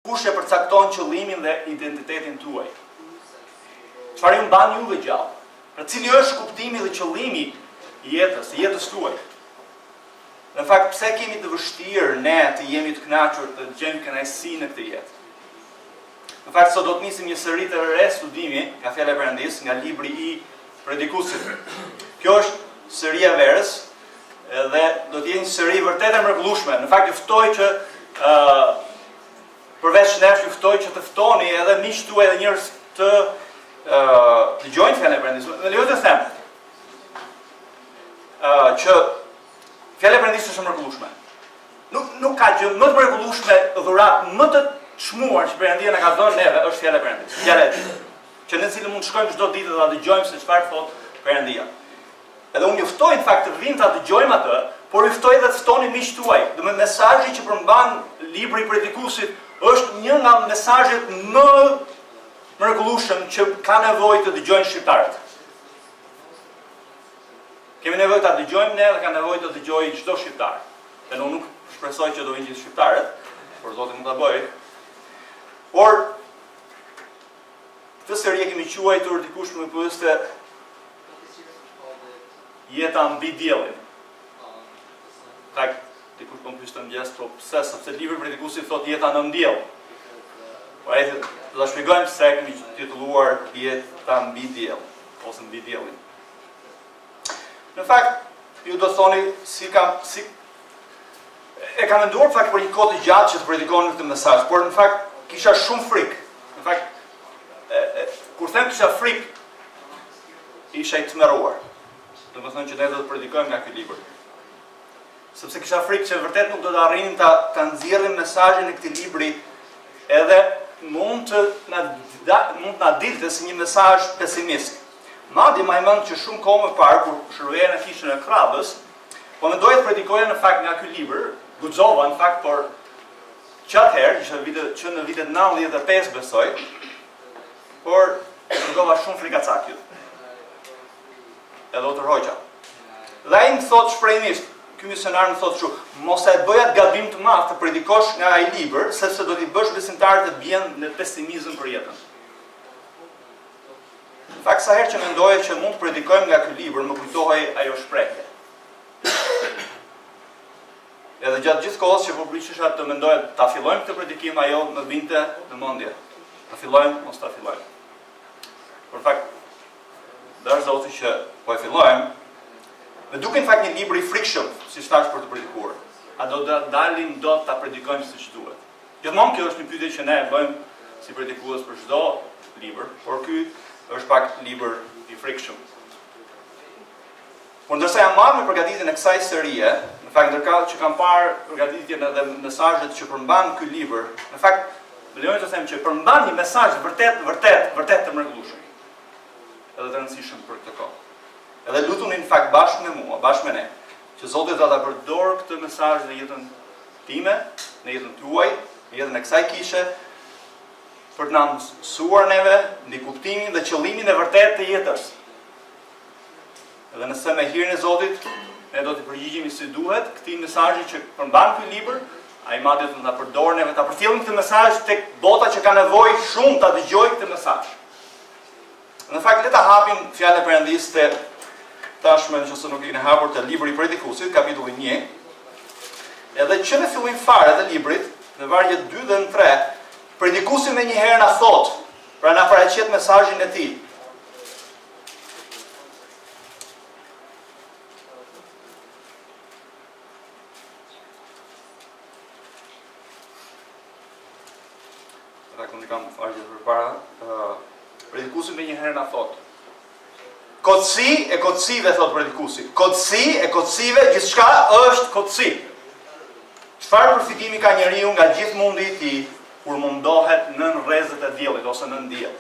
kush e përcakton qëllimin dhe identitetin tuaj? Çfarë ju mban juve gjallë? Pra cili është kuptimi dhe qëllimi i jetës tuaj? Në fakt, pse kemi të vështirë ne të jemi të kënaqur të gjejmë kënaqësi në këtë jetë? Në fakt, sot do të nisim një seri të re studimi, nga fjala e Perëndisë, nga libri i Predikuesit. Kjo është seria verës, dhe do të jetë një seri vërtet e mrekullueshme. Në fakt, ju ftoj që përveç nesh ju ftoj që të ftoni edhe miqtë tuaj dhe njerëz të dëgjojnë fjalën e Perëndisë. Më lejoni të them që fjala e Perëndisë është e mrekullueshme. Nuk ka gjë më të mrekullueshme, dhuratë më të çmuar që Perëndia na ka dhënë neve është fjala e Perëndisë. Fjala e tij, që në cilën mund të shkojmë çdo ditë dhe ta dëgjojmë se çfarë thotë Perëndia. Edhe unë ju ftoj në fakt të vinë ta dëgjojmë atë, por ju ftoj edhe të ftoni miqtë tuaj. Dhe mesazhi që përmban libri i Predikuesit është një nga mesazhet më mrekullueshëm që ka nevojë të dëgjojnë shqiptarët. Kemi nevojë ta dëgjojmë ne dhe ka nevojë të dëgjojë çdo shqiptar. Dhe unë nuk shpresoj që do vinë gjithë shqiptarët, por Zoti mund ta bëjë. Por këtë seri e kemi quajtur dikush më pyeste jeta mbi diellin. Dikush po më pyeste mëngjes, po pse? Sepse libri i Predikuesit thotë jeta në diell. Po ai do ta shpjegojmë pse kemi titulluar jeta mbi diell ose mbi diellin. Në fakt, ju do thoni e kam menduar fakt për një kohë të gjatë që të predikonin këtë mesazh, por në fakt kisha shumë frikë. Në fakt, kur them kisha frikë, isha i tmerruar. Do të thonë që ne do të predikojmë nga ky libër. Sepse kisha frikë që vërtet nuk do të arrinim ta nxjerrim mesazhin e këtij libri, edhe mund të na dilte si një mesazh pesimist. Madje më mend që shumë kohë më parë kur shëroja në kishën e krabës, po mendoja të predikoja në fakt nga ky libër, guxova në fakt, por që atëherë, që në vitet 95 besoj, por ndova shumë frikacak ju. Edhe u tërhoqa. Dhe ai më thot shprehimisht, ky misionar më thot kështu, mos e bëj atë gabim të madh të predikosh nga ai libër, sepse do t'i bësh besimtarët të bien në pesimizëm për jetën. Në fakt, sa herë që mendoja që mund të predikojmë nga ky libër, më kujtohej ajo shprehje. Edhe gjatë gjithë kohës që po prishisha të mendoja ta fillojmë këtë predikim, ajo më vinte në mendje. Ta fillojmë, mos ta fillojmë. Por fakt, dash Zoti që po e fillojmë, më duket në fakt një libër i frikshëm, si thash për të predikuar. A do të dalim dot ta predikojmë siç duhet? Gjithmonë kjo është një pyetje që ne e bëjmë si predikues për çdo libër, por ky është pak libër i frikshëm. Por ndërsa jam marrë me përgatitjen e kësaj serie, në fakt ndërkohë që kam parë përgatitjen edhe mesazhet që përmban ky libër, në fakt më lejoni të them që përmban një mesazh vërtet të mrekullueshëm. Edhe të rëndësishëm për këtë kohë. Edhe lutuni në fakt bashkë me mua, bashkë me ne, që Zoti do ta përdorë këtë mesazh në jetën time, në jetën tuaj, në jetën e kësaj kishe, për të na mësuar neve në kuptimin dhe qëllimin e vërtetë të jetës. Edhe nëse me hirin e Zotit, ne do të përgjigjemi si duhet këtij mesazhi që përmban ky libër, ai madje do ta përdorë neve ta përcjellim këtë mesazh tek bota që ka nevojë shumë ta dëgjojë këtë mesazh. Në fakt le ta hapim fjalën e Perëndisë te tashmë nëse nuk e keni hapur te libri i Predikuesit, kapitulli 1. Edhe që në fillim fare të librit, në vargjet 2 dhe 3, Predikuesi me njëherë na thot, pra na paraqet mesazhin e tij. Kam faqe përpara. Predikuesi me njëherë na thot. Kotësi e kotësive, thot Predikuesi. Kotësi e kotësive, gjithçka është kotësi. Çfarë përfitimi ka njeriu nga gjithë mundi i tij kur mundohet nën rrezet e diellit ose nën diell?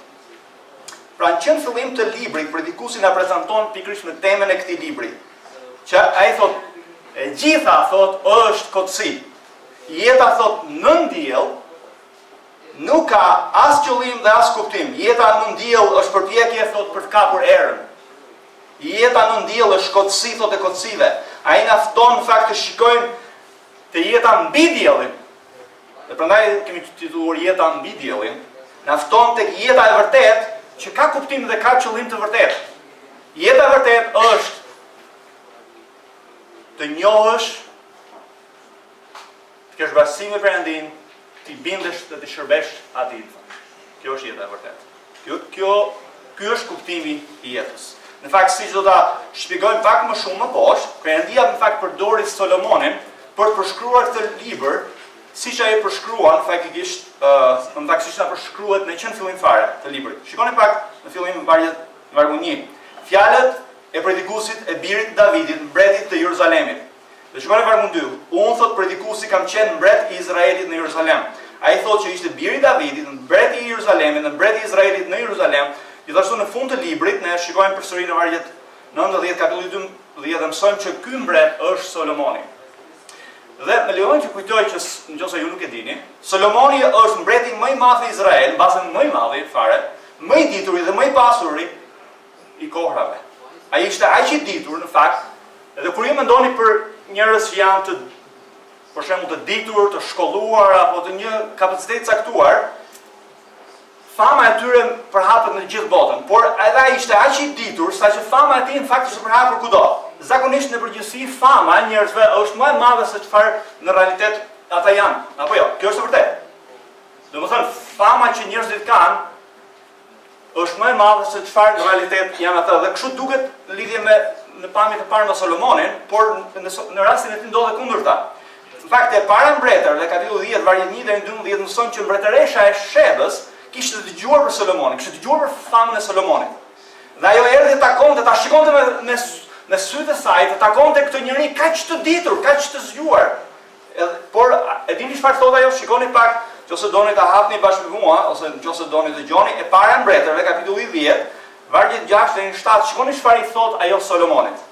Pra në qenë fillim të librit, Predikuesi na prezanton pikërisht në temën e këtij libri, që ai thot, e gjitha thot është kotësi. Jeta thot nën diell, nuk ka as qëllim dhe as kuptim. Jeta në diell është përpjekje thot për të kapur erën. Jeta në diell është kotësi thot e kotësive. Ai na fton në fakt të shikojmë të jeta mbi diellin. Dhe prandaj kemi titulluar Jeta mbi Diellin, na fton tek jeta e vërtetë që ka kuptim dhe ka qëllim të vërtetë. Jeta e vërtetë është të njohësh, të kesh bashkësim me Perëndin, të bindesh dhe të shërbesh atij. Kjo është jeta e vërtetë. Ky është kuptimi i jetës. Në fakt, siç do ta shpjegojmë pak më shumë më poshtë, Perëndia në fakt përdori Solomonin për të përshkruar këtë libër, siç ai përshkruan faktikisht, në fakt siç na përshkruhet në qenë fillim fare të librit. Shikoni pak në fillim vargu 1. Fjalët e Predikuesit e birit Davidit, mbretit të Jeruzalemit. Dhe shikoni vargun 2. Unë thot Predikuesi kam qenë mbret i Izraelit në Jeruzalem. Ai thotë që ishte biri i Davidit, mbreti i Jeruzalemit, dhe mbreti i Izraelit në Jeruzalem. Gjithashtu në fund të librit ne shikojmë përsëri në vargjet 19 kapitulli 12 dhe mësojmë që ky mbret është Solomoni. Dhe më lejoni që kujtoj që nëse ju nuk e dini, Solomoni është mbreti më i madh i Izrael, mbase më i madh fare, më i dituri dhe më i pasuri i kohrave. Ai ishte aq i ditur në fakt, edhe kur ju mendoni për njerëz që janë të për shembull të ditur, të shkolluar apo të një kapacitet caktuar, fama e tyre përhapet në gjithë botën, por edhe ai ishte aq i ditur saqë fama e tij në fakt ishte përhapur kudo. Zakonisht në përgjithësi fama e njerëzve është më e madhe se çfarë në realitet ata janë. Apo jo, kjo është vërtet. Domethënë fama që njerëzit kanë është më e madhe se çfarë në realitet janë ata. Dhe kështu duket në lidhje me në pamje të parë me Solomonin, por në rastin e tij ndodhe kundërta. Në fakt e para mbretërve, kapitulli 10 vargjet 1 deri në 12 mëson që mbretëresha e Shebës kishte dëgjuar për Solomonin, kishte dëgjuar për famën e Solomonit. Dhe ajo erdhi të takonte, ta shikonte me sytë e saj, të takonte këtë njeri kaq të ditur, kaq të zgjuar. Por e dini çfarë thotë ajo? Shikoni pak, nëse doni ta hapni bashkë me mua ose nëse doni dëgjoni, e para mbretërve, kapitulli 10, vargjet 6 deri në 7, shikoni çfarë i thotë ajo Solomonit.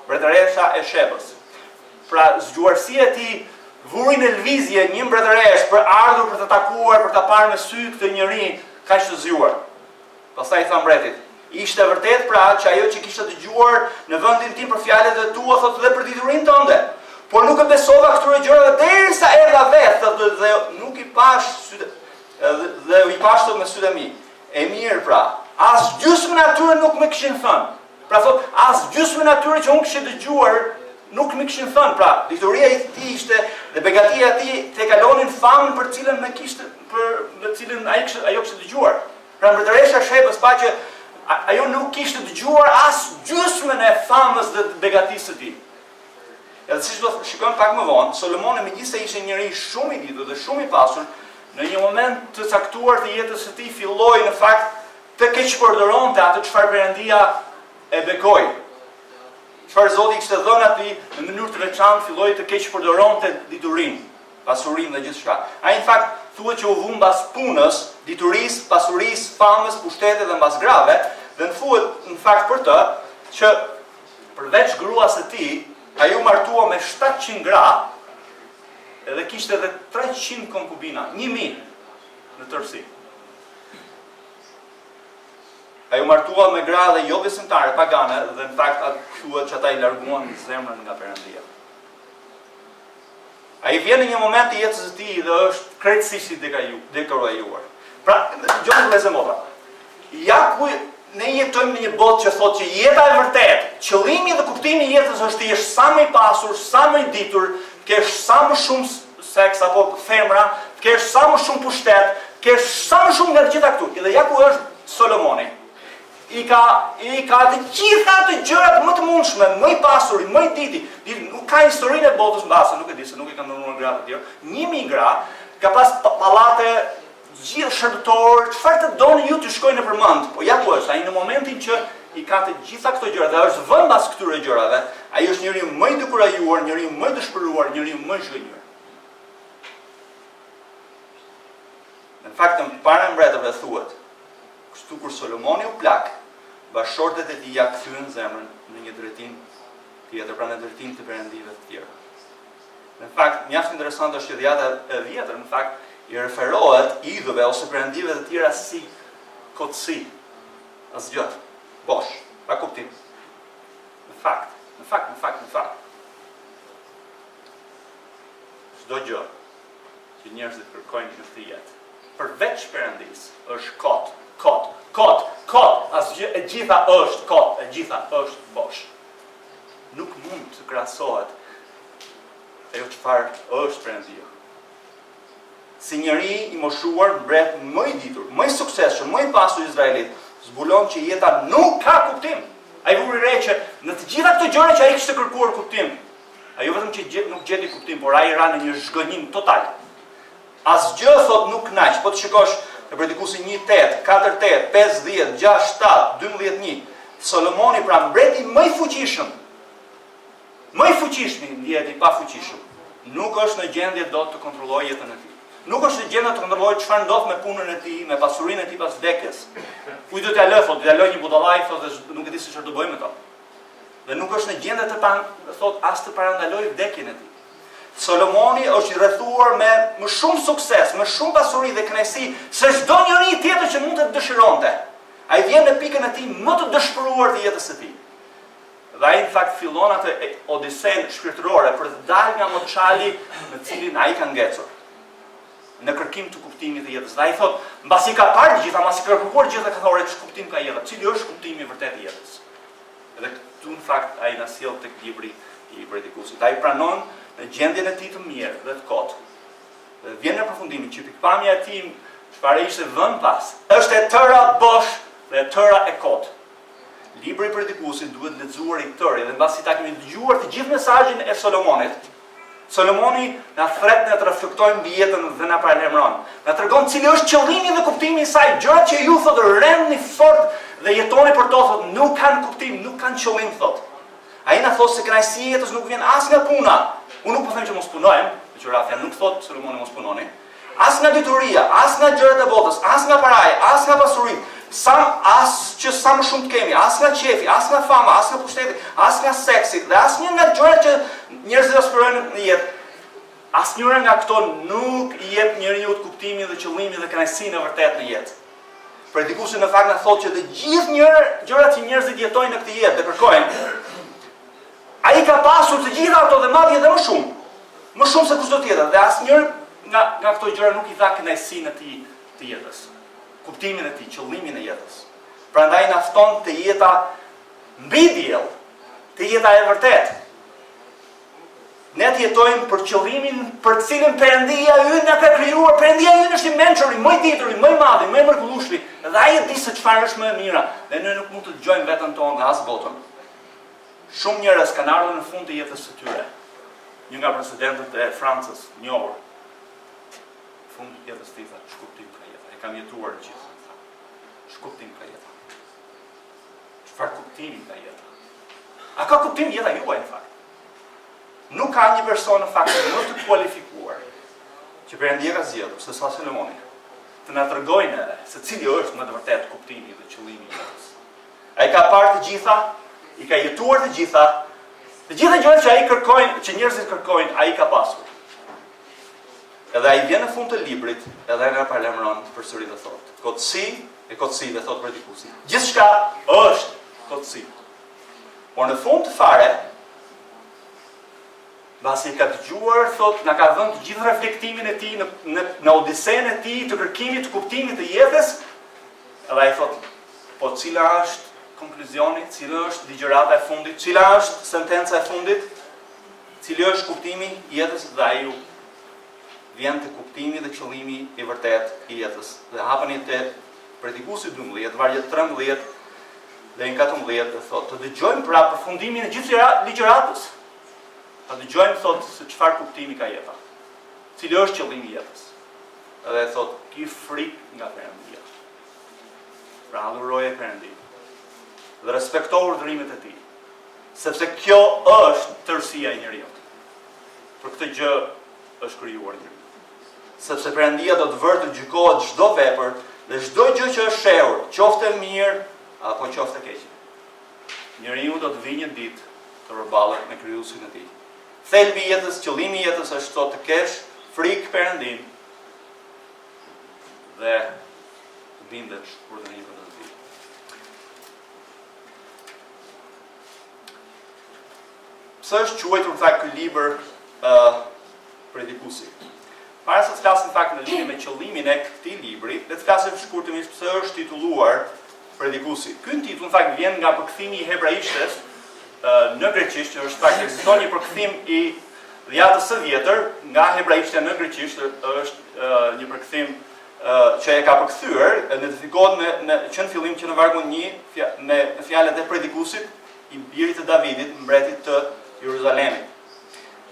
Mbretëresha e Shebës. Pra zgjuarësia e tij vuri në lëvizje një mbretëresh për ardhur për të takuar, për ta parë me sy këtë njeri kaq të zgjuar. Pastaj i tha mbretit, ishte vërtet pra që ajo që kishte dëgjuar në vendin tim për fjalët e tua thotë dhe për diturinë tënde. Por nuk e besova këtyre gjërave derisa erdha vetë, thotë dhe nuk i pash sytë dhe i pash me sytë e mi. E mirë pra, as gjysmën e atyre nuk më kishin thënë. Pra thotë, as gjysmën e atyre që unë kisha dëgjuar nuk më kishin thënë. Pra, dituria e tij ishte dhe begatia e tij te kalonin famën për cilën më kishte për cilën ajo kishte dëgjuar. Pra mbretëresha Shebës pa që ajo nuk kishte dëgjuar as gjysmën e famës dhe begatisë së tij. Edhe siç do shikojmë pak më vonë, Solomoni megjithëse ishte njëri shumë i ditur dhe shumë i pasur, në një moment të caktuar të jetës së tij filloi në fakt të keqpërdoronte atë çfarë Perëndia e bekoi. Çfarë Zoti i kishte dhënë atij në mënyrë të veçantë filloi të keqpërdoronte diturinë, pasurinë dhe gjithçka. Ai në fakt thuhet që u vu mbas punës, diturisë, pasurisë, famës, pushtetit dhe mbas grave, dhe në thuhet në fakt për të që përveç gruas së tij, ai u martua me 700 gra, edhe kishte edhe 300 konkubina, 1000 në tërësi. Ai u martua me gra dhe jo besimtare, pagane, dhe në fakt atë thuhet që ata i larguan zemrën nga Perëndia. Ai vjen në një moment të jetës së tij dhe është krejtësisht i dekoruar. Pra, dëgjoni vëllezër motra. Ja ku ne jetojmë në një botë që thotë që jeta e vërtetë, qëllimi dhe kuptimi i jetës është të jesh sa më i pasur, sa më i ditur, të kesh sa më shumë seks apo femra, të kesh sa më shumë pushtet, të kesh sa më shumë nga të gjitha këtu. Dhe ja ku është Solomoni. I ka të gjitha të gjërat më të mundshme, më i pasuri, më i diti. Nuk ka historinë e botës mbase, nuk e di se nuk e kanë ndërmuar gratë të tjerë. 1000 gra, ka pas pallate gjithë shërbëtor, çfarë të doni ju të shkojnë në përmend. Po ja ku është, ai në momentin që i ka të gjitha këto gjëra dhe është vënë mbas këtyre gjërave, ai është njeriu më i dekurajuar, njeriu më i dëshpëruar, njeriu më i zhgënjur. Në fakt, para mbretërve thuhet, kështu kur Solomoni u plak, bashkëshortet e tij ja kthyen zemrën në një drejtim tjetër, pra në drejtim të perëndive të tjerë. Në fakt, mjaft interesante është që dhjata e vjetër, në fakt, i referohet idhëve ose perëndive të tjera si kotësi, asgjë, bosh, pa kuptim. Në fakt. Çdo gjë që që njerëzit kërkojnë në këtë jetë. Përveç Perëndis, është kot, asgjë e gjitha është kot, e gjitha është bosh. Nuk mund të krahasohet ajo çfarë është Perëndia. Si njeri i moshuar, mbret më i ditur, më i suksesshëm, më i pasur i Izraelit, zbulon që jeta nuk ka kuptim. Ai vuri re që në të gjitha këto gjëra që ai kishte kërkuar kuptim, ai jo vetëm që nuk gjeti kuptim, por ai ra në një zhgënjim total. Asgjë thot nuk kënaq, po të shikosh në Predikuesi 1:8, 4:8, 5:10, 6:7, 12:1. Solomoni pra mbreti më i fuqishëm ndihet i pafuqishëm. Nuk është në gjendje dot të kontrollojë jetën e tij. Nuk është në gjendje të kontrollojë çfarë ndodh me punën e tij, me pasurinë e tij pas vdekjes. Kujt do t'ja lë, thot, do t'ja lë një budallaj, thotë, nuk e di se çfarë do bëjmë me to. Dhe nuk është në gjendje të as të parandalojë vdekjen e tij. Solomoni është i rrethuar me më shumë sukses, më shumë pasuri dhe kënaqësi se çdo njeri tjetër që mund të dëshironte. Ai vjen në pikën e tij më të dëshpëruar të jetës së tij. Dhe ai në fakt fillon atë odisen shpirtërore për të dalë nga moçali në cilin ai ka ngecur. Në kërkim të kuptimit të jetës. Dhe ai thot, mbasi ka parë gjitha, mbasi ka kërkuar gjitha, ka thënë ç'kuptim ka jeta, cili është kuptimi i vërtetë i jetës. Dhe këtu në fakt ai na sjell tek libri i Predikuesit. Ai pranon në gjendjen e tij të mirë dhe të kotë. Dhe vjen në përfundimin që pikpamja e tij çfarë ishte vënë pas, është e tëra bosh dhe e tëra e kotë. Libri i Predikuesit duhet lexuar i tërë dhe mbasi ta kemi dëgjuar të gjithë mesazhin e Solomonit. Solomoni na thret ne të reflektojmë mbi jetën dhe na paralajmëron. Na tregon cili është qëllimi dhe kuptimi i saj. Gjërat që ju thotë rendni fort dhe jetoni për to, thotë nuk kanë kuptim, nuk kanë qëllim, thotë. Ai na thotë se kënaqësia e jetës nuk vjen as nga puna. Unë nuk po them që mos punojmë, meqenëse nuk thotë Solomoni mos punoni. As nga dituria, as nga gjërat e botës, as nga paraja, as nga pasurinë, as që sa më shumë të kemi, as nga qefi, as nga fama, as nga pushteti, as nga seksi, dhe asnjë nga gjërat që njerëzit aspirojnë në jetë. Asnjëra nga këto nuk i jep njeriu kuptimin dhe qëllimin dhe kënaqësinë e vërtetë në jetë. Predikuesi në fakt na thotë që të gjithë gjërat që njerëzit jetojnë në këtë jetë dhe kërkojnë, ai ka pasur të gjitha ato dhe madje edhe më shumë se kushdo tjetër, dhe asnjëri nga këto gjëra nuk i dha kënaqësinë e tij të jetës, kuptimin e tij, qëllimin e jetës. Prandaj na fton të jeta mbi diell, të jeta e vërtetë. Ne të jetojmë për qëllimin për të cilin Perëndia ynë na ka krijuar. Perëndia ynë është i mençuri, më i dituri, më i madhi, më i mrekullueshmi, dhe ai e di se çfarë është më e mira, dhe ne nuk mund të dëgjojmë veten tonë dhe as botën. Shumë njerëz kanë ardhur në fund të jetës së tyre. Një nga presidentët e Francës, njohur, në fund të jetës tij tha, "Ç'kuptim ka jeta? E kam jetuar gjithë." Ç'kuptim ka jeta? Çfarë kuptimi ka jeta? A ka kuptim jeta juaj në fakt? Nuk ka një person në fakt më të kualifikuar që Perëndia ka zgjedhur se sa Solomoni të na tregojnë se cili është më të vërtet kuptimi dhe qëllimi i jetës. Ai ka parë të gjitha, i ka jetuar të gjitha gjërat që ai kërkojnë, që njerëzit kërkojnë, ai ka pasur. Edhe ai vjen në fund të librit, edhe ai na paralajmëron përsëri dhe thotë, kotësi dhe thotë Predikuesi. Gjithçka është kotësi. Por në fund të fare, pasi ka dëgjuar, thotë, na ka dhënë të gjithë reflektimin e tij në odisen e tij të kërkimit të kuptimit të jetës, edhe ai thotë, po cila është konkluzioni, cila është ligjërata e fundit, cila është sentenca e fundit, cili është kuptimi i jetës, dhe ai vjen te kuptimi dhe qëllimi i vërtet i jetës. Dhe hapeni te Predikuesi 12, vargjet 13 dhe 14, dhe thotë, të dëgjojmë pra përfundimin e gjithë ligjëratës. Ta dëgjojmë, thotë, se çfarë kuptimi ka jeta. Cili është qëllimi i jetës. Edhe thotë, ki frikë nga Perëndia. Pra adhuroje Perëndin. Dhe respekto urdhërimet e tij. Sepse kjo është tërësia e njeriu. Për këtë gjë është krijuar njeriu. Sepse Perëndia do të vërtet gjykohet çdo vepër dhe çdo gjë që është shehur, qoftë mirë apo qoftë keq. Njeriu do të vijë një ditë të përballet me krijuesin e tij. Thelbi i jetës, qëllimi i jetës është të kesh frikë Perëndin dhe të bindesh urdhërimeve të tij. Pse është quajtur ky libër Predikuesi? para se të flasim fakt në lidhje me qëllimin e këtij libri, le të flasim shkurtimisht pse është titulluar Predikuesi. Ky titull në fakt vjen nga përkthimi i hebraishtes në greqisht, që është fakt ekziston një përkthim i dhjatës së vjetër nga hebraishtja në greqisht, është një përkthim që e ka përkthyer, identifikohet që në fillim që në vargun 1 me fjalët e Predikuesit, i birit të Davidit, mbretit të Jeruzalemit.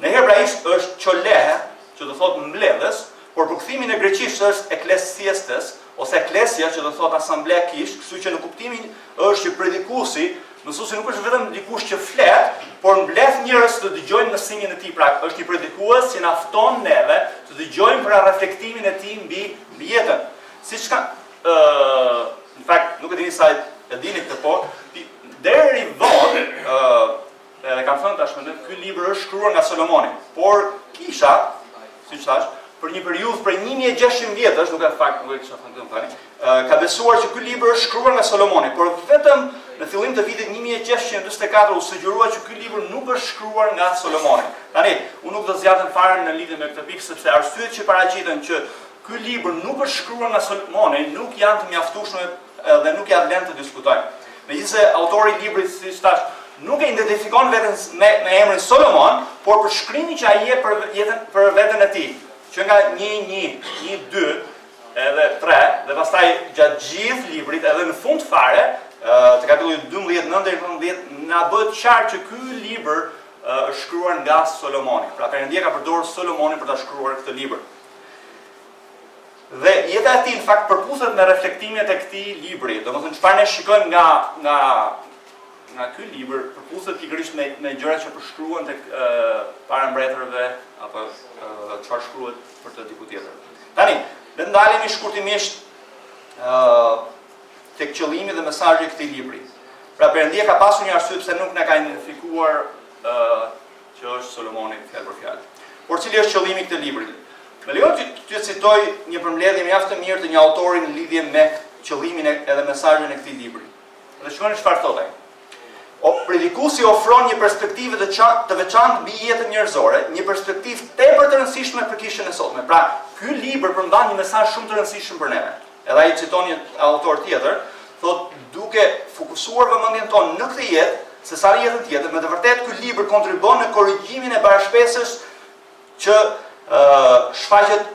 Në hebraisht është çolehe, që do thotë mbledhës, por përkthimi në greqisht është eklesiastes, ose eklesia, që do thotë asamble kish, kështu që në kuptimin është që predikuesi, mësuesi nuk është vetëm dikush që flet, por mbledh njerëz të dëgjojnë mësimin e tij. Pra, është një predikues që na fton neve të dëgjojmë për reflektimin e tij mbi jetën. Siç ka në fakt nuk e dini sa e dini këtë, por deri vonë edhe kam thënë tashmë, ky libër është shkruar nga Solomoni, por kisha, siç thash, për një periudhë prej 1600 vjetësh, nuk e fakt, nuk e kisha thënë tani, ka besuar që ky libër është shkruar nga Solomoni, por vetëm në fillim të vitit 1644 u sugjerua që ky libër nuk është shkruar nga Solomoni. Tani, unë nuk do zgjatem fare në lidhje me këtë pikë, sepse arsyet që paraqiten që ky libër nuk është shkruar nga Solomoni nuk janë të mjaftueshme dhe nuk janë vlen të diskutojmë. Megjithëse autori i librit, siç thash, nuk e identifikon veten me emrin Solomon, por për shkrimin që ai jep për veten e tij, që nga 1, 2 edhe 3 dhe pastaj gjatë gjithë librit edhe në fund fare të kapitullit 12, 9 deri në 11 na bëhet qartë që ky libër është shkruar nga Solomoni. Pra Perëndia ka përdorur Solomonin për ta shkruar këtë libër. Dhe jeta e tij në fakt përputhet me reflektimet e këtij libri. Domethënë çfarë ne shikojmë nga ky libër përputhet pikërisht me gjërat që përshkruhen tek para mbretërve apo çfarë shkruhet për të diku tjetër. Tani, le të ndalemi shkurtimisht tek qëllimi dhe mesazhi i këtij libri. Pra Perëndia ka pasur një arsye pse nuk na ka identifikuar që është Solomoni fjalë për fjalë. Por cili është qëllimi i këtij libri? Më lejo të citoj një përmbledhje mjaft të mirë të një autori në lidhje me qëllimin edhe mesazhin e këtij libri. Dhe shikoni çfarë thotë ai. Predikuesi ofron një perspektivë të veçantë mbi jetën njerëzore, një perspektivë tepër të rëndësishme për kishën e sotme. Pra, ky libër përmban një mesazh shumë të rëndësishëm për neve. Edhe ai citon një autor tjetër, thotë duke fokusuar vëmendjen tonë në këtë jetë, se sa jetën tjetër, me të vërtetë ky libër kontribon në korrigjimin e barashpesës që shfaqet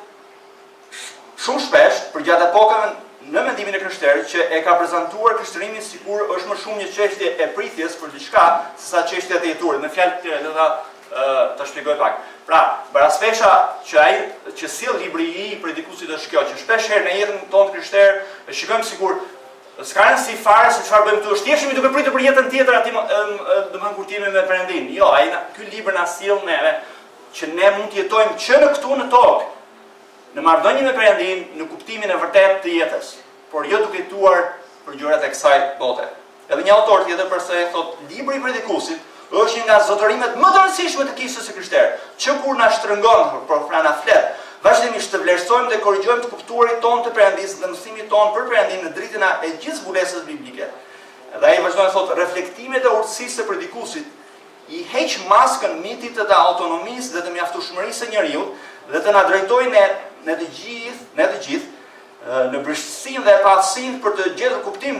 shumë shpesh për gjatë epokave në mendimin e krishterët që e ka prezantuar krishterimin sikur është më shumë një çështje e pritjes për diçka sesa çështje e jeturit. Në fjalë të tjera, le ta shpjegoj pak. Pra, barasfesha që ai që sill libri i Predikuesit është kjo, që shpesh herë në jetën tonë krishterë e shikojmë sikur s'ka rëndësi fare se çfarë bëjmë këtu, është thjesht duke pritur për jetën tjetër aty, domethënë kur jemi me Perëndin. Jo, ky libër na sill neve që ne mund të jetojmë që në këtu në tokë, në marrëdhënie me Perëndin, në kuptimin e vërtetë të jetës, por jo duke jetuar për gjërat e kësaj bote. Edhe një autor tjetër përse thotë libri i Predikuesit është një nga zotërimet më të rëndësishme të kishës së krishterë, që kur na shtrëngon, por pra na flet, vazhdimisht të vlerësojmë dhe korrigjojmë të kuptuarit tonë të Perëndisë dhe mësimit tonë për Perëndin në dritën e gjithë zbulesës biblike. Dhe ai vazhdon të thotë reflektimet e urtësisë së Predikuesit i heq maskën mitit të autonomisë dhe të mjaftueshmërisë së njeriut dhe të na drejtojë ne të gjithë në brështësinë dhe pastësinë për të gjetur kuptim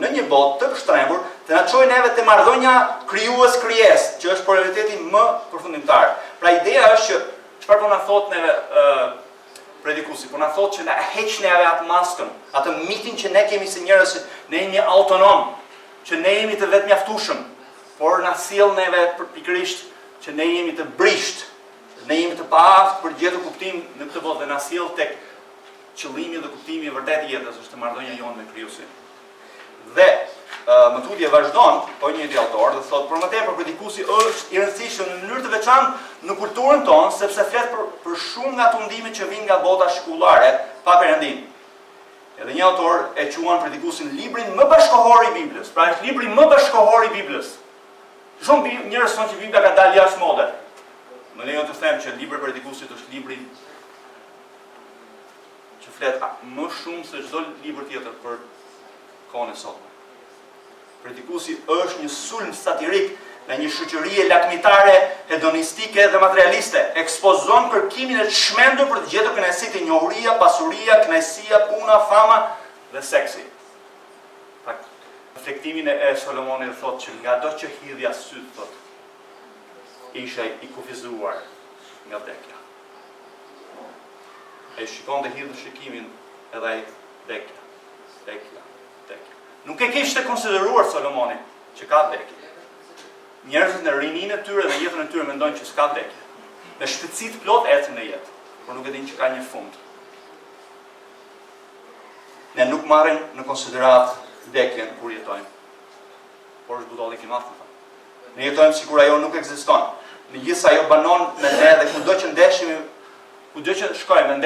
në një botë të përshtrembur, të na çojë neve te marrëdhënia krijues-krijesë, që është prioriteti më përfundimtar. Pra ideja është që çfarë po na thotë neve Predikuesi, po na thotë që na heq neve atë maskën, atë mitin që ne kemi si njerëz, ne jemi autonom, që ne jemi të vetëmjaftueshëm, por na sjell neve pikërisht që ne jemi të brisht, ne jemi të paaftë për gjetur kuptim në këtë botë dhe na sjell tek qëllimi dhe kuptimi i vërtetë i jetës, është marrëdhënia jonë me Krijuesin. Dhe më tutje vazhdon, po një autor dhe thotë, por më tepër Predikuesi është i rëndësishëm në mënyrë të veçantë në kulturën tonë, sepse flet për shumë nga tundimet që vijnë nga bota shekullare pa Perëndin. Edhe një autor e quan Predikuesin librin më bashkëkohor i Biblës. Pra është libri më bashkëkohor i Biblës. Shumë njerëz thonë që Bibla ka dalë jashtë mode. Më lejo të them që libri i Predikuesit është libri që flet më shumë se çdo libër tjetër për kohën e sotme. Predikuesi është një sulm satirik në një shoqëri lakmitare, hedonistike dhe materialiste, ekspozon kërkimin e çmendur për të gjetur kënaqësitë, njohuria, pasuria, kënaqësia, puna, fama dhe seksi. Reflektimin e Solomonit thotë që nga do që hidhja syt, thotë, ishe i kufizuar nga vdekja. E shikon dhe hidhë shikimin edhe ai vdekja. Nuk e kishte konsideruar Solomoni që ka vdekje. Njerëzit në rininë e tyre dhe jetën e tyre mendojnë që s'ka vdekje. Me shpejtësi të plot ecën në jetë, por nuk e dinë që ka një fund. Ne nuk marrim në konsiderat vdekjen kur jetojmë. Por është budallik i madh. Ne jetojmë sikur ajo nuk ekziston. Megjithëse ajo banon me ne dhe kudo që ndeshim, kudo që shkojmë,